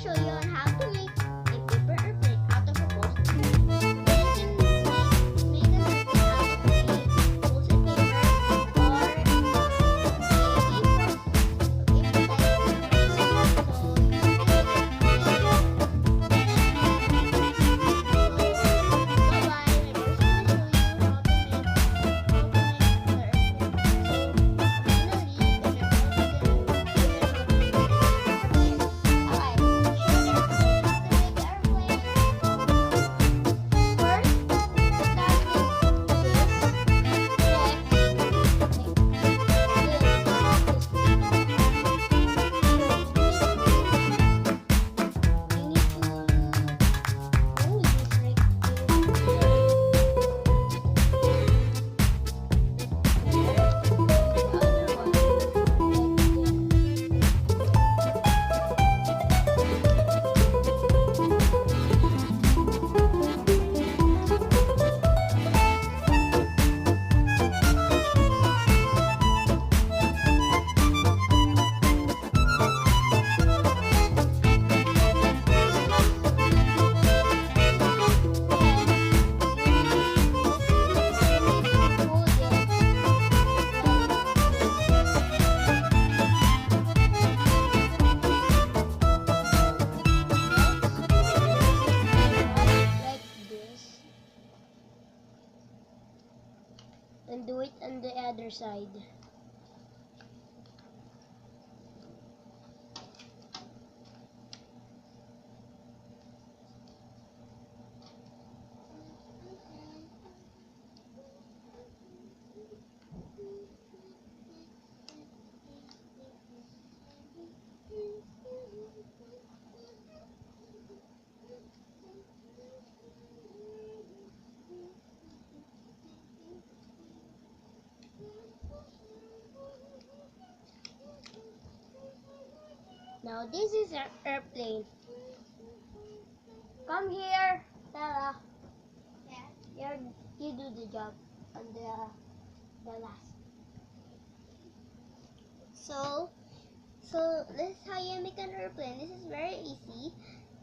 show you on how to make a paper airplane out of a post-it. You can make an airplane out of a post-it paper or a and do it on the other side. Now this is our airplane. Come here, Tara. Yeah. You do the job on the last. So this is how you make an airplane. This is very easy,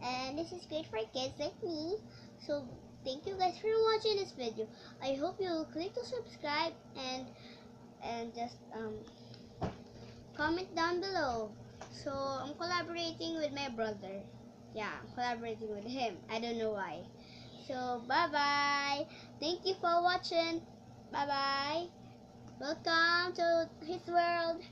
and this is great for kids like me. So thank you guys for watching this video. I hope you click to subscribe and just comment down below. So I'm collaborating with my brother. Yeah, I'm collaborating with him. I don't know why. So bye bye. Thank you for watching. Bye bye. Welcome to his world.